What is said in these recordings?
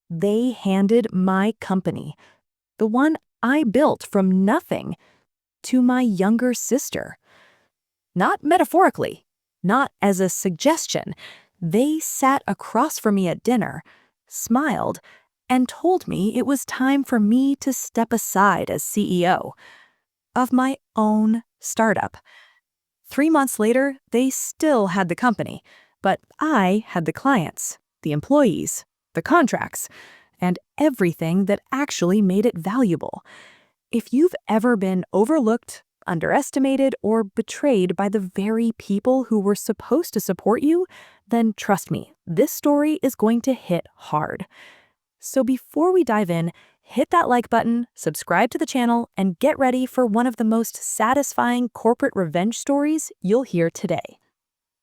They handed my company, the one I built from nothing, to my younger sister. Not metaphorically, not as a suggestion. They sat across from me at dinner, smiled, and told me it was time for me to step aside as CEO of my own startup. 3 months later, they still had the company, but I had the clients, the employees, the contracts, and everything that actually made it valuable. If you've ever been overlooked, underestimated, or betrayed by the very people who were supposed to support you, then trust me, this story is going to hit hard. So before we dive in, hit that like button, subscribe to the channel, and get ready for one of the most satisfying corporate revenge stories you'll hear today.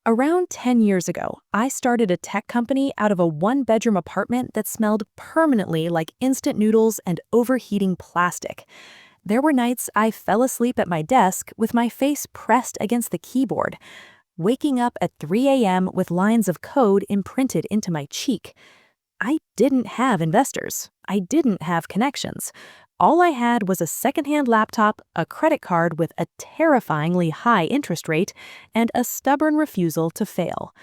Around 10 years ago, I started a tech company out of a one-bedroom apartment that smelled permanently like instant noodles and overheating plastic. There were nights I fell asleep at my desk with my face pressed against the keyboard, waking up at 3 a.m. with lines of code imprinted into my cheek. I didn't have investors. I didn't have connections. All I had was a secondhand laptop, a credit card with a terrifyingly high interest rate, and a stubborn refusal to fail.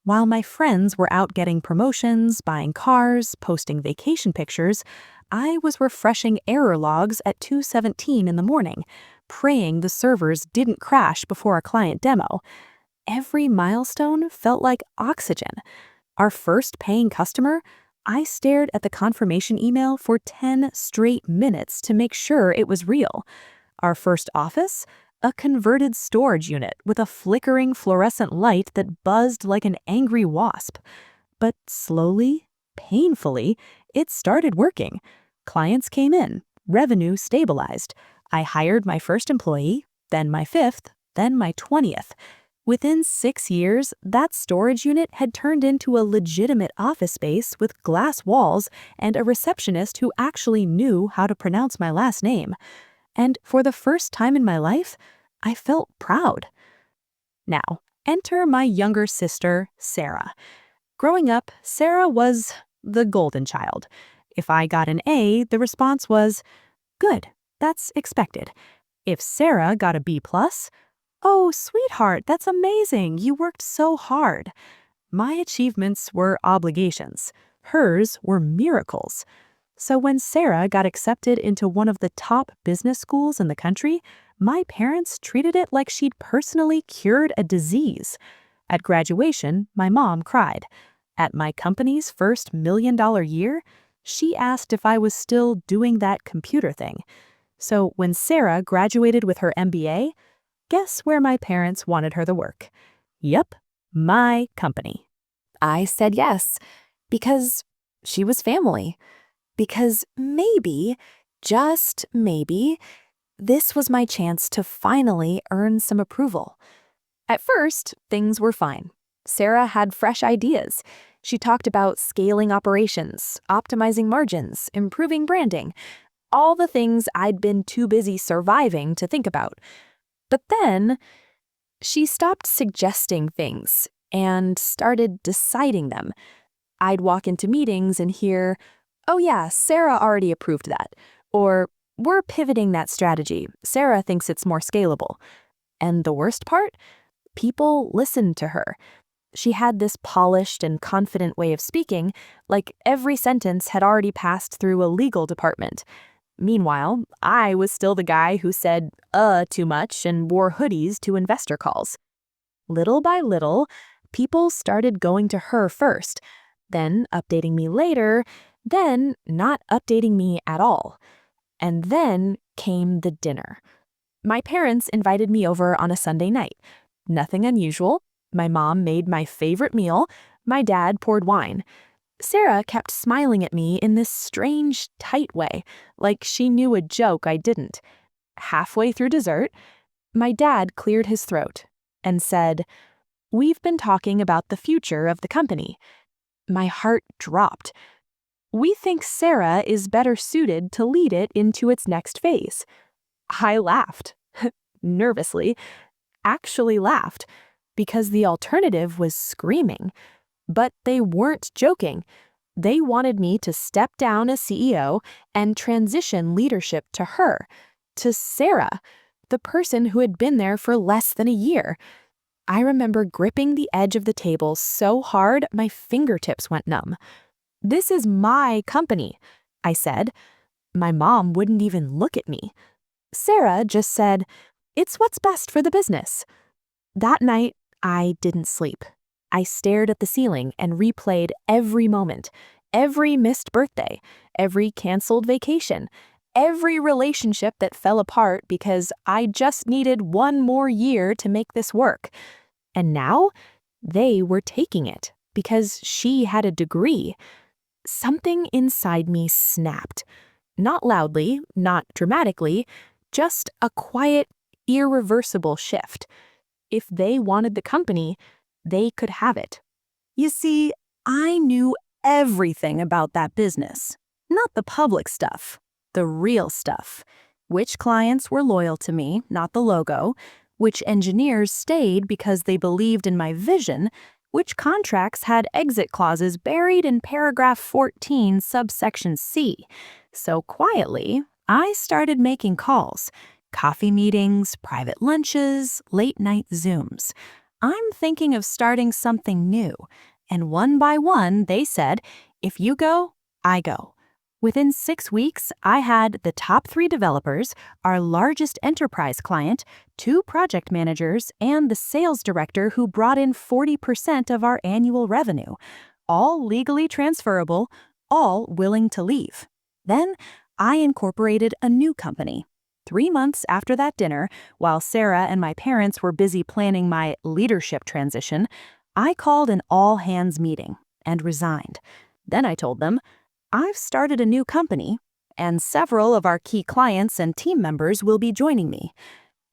While my friends were out getting promotions, buying cars, posting vacation pictures, I was refreshing error logs at 2:17 in the morning, praying the servers didn't crash before a client demo. Every milestone felt like oxygen. Our first paying customer, I stared at the confirmation email for 10 straight minutes to make sure it was real. Our first office, a converted storage unit with a flickering fluorescent light that buzzed like an angry wasp. But slowly, painfully, it started working. Clients came in, revenue stabilized. I hired my first employee, then my fifth, then my 20th. Within 6 years, that storage unit had turned into a legitimate office space with glass walls and a receptionist who actually knew how to pronounce my last name. And for the first time in my life, I felt proud. Now, enter my younger sister, Sarah. Growing up, Sarah was the golden child. If I got an A, the response was, "Good, that's expected." If Sarah got a B+, "Oh, sweetheart, that's amazing. You worked so hard." My achievements were obligations. Hers were miracles. So when Sarah got accepted into one of the top business schools in the country, my parents treated it like she'd personally cured a disease. At graduation, my mom cried. At my company's first $1 million year, she asked if I was still doing that computer thing. So when Sarah graduated with her MBA, guess where my parents wanted her to work? Yep, my company. I said yes, because she was family. Because maybe, just maybe, this was my chance to finally earn some approval. At first, things were fine. Sarah had fresh ideas. She talked about scaling operations, optimizing margins, improving branding, all the things I'd been too busy surviving to think about. But then, she stopped suggesting things and started deciding them. I'd walk into meetings and hear, "Oh yeah, Sarah already approved that," or "We're pivoting that strategy. Sarah thinks it's more scalable." And the worst part? People listened to her. She had this polished and confident way of speaking, like every sentence had already passed through a legal department. Meanwhile, I was still the guy who said too much and wore hoodies to investor calls. Little by little, people started going to her first, then updating me later, then not updating me at all. And then came the dinner. My parents invited me over on a Sunday night. Nothing unusual. My mom made my favorite meal. My dad poured wine. Sarah kept smiling at me in this strange, tight way, like she knew a joke I didn't. Halfway through dessert, my dad cleared his throat and said, "We've been talking about the future of the company." My heart dropped. "We think Sarah is better suited to lead it into its next phase." I laughed, nervously, actually laughed, because the alternative was screaming. But they weren't joking. They wanted me to step down as CEO and transition leadership to her, to Sarah, the person who had been there for less than a year. I remember gripping the edge of the table so hard my fingertips went numb. "This is my company," I said. My mom wouldn't even look at me. Sarah just said, "It's what's best for the business." That night, I didn't sleep. I stared at the ceiling and replayed every moment, every missed birthday, every canceled vacation, every relationship that fell apart because I just needed one more year to make this work. And now, they were taking it because she had a degree. Something inside me snapped. Not loudly, not dramatically, just a quiet, irreversible shift. If they wanted the company, they could have it. You see, I knew everything about that business. Not the public stuff, the real stuff. Which clients were loyal to me, not the logo. Which engineers stayed because they believed in my vision. Which contracts had exit clauses buried in paragraph 14, subsection C. So quietly, I started making calls. Coffee meetings, private lunches, late-night Zooms. I'm thinking of starting something new. And one by one, they said, "If you go, I go." Within 6 weeks, I had the top 3 developers, our largest enterprise client, 2 project managers, and the sales director who brought in 40% of our annual revenue. All legally transferable, all willing to leave. Then, I incorporated a new company. 3 months after that dinner, while Sarah and my parents were busy planning my leadership transition, I called an all-hands meeting and resigned. Then I told them, "I've started a new company, and several of our key clients and team members will be joining me."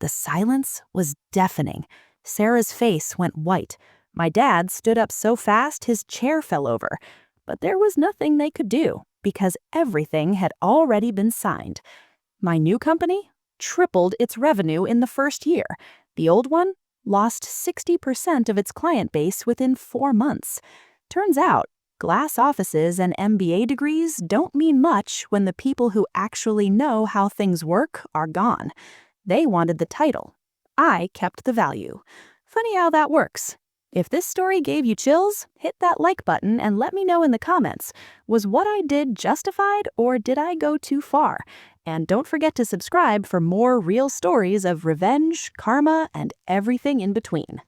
The silence was deafening. Sarah's face went white. My dad stood up so fast his chair fell over. But there was nothing they could do, because everything had already been signed. My new company tripled its revenue in the first year. The old one lost 60% of its client base within 4 months. Turns out, glass offices and MBA degrees don't mean much when the people who actually know how things work are gone. They wanted the title. I kept the value. Funny how that works. If this story gave you chills, hit that like button and let me know in the comments. Was what I did justified, or did I go too far? And don't forget to subscribe for more real stories of revenge, karma, and everything in between.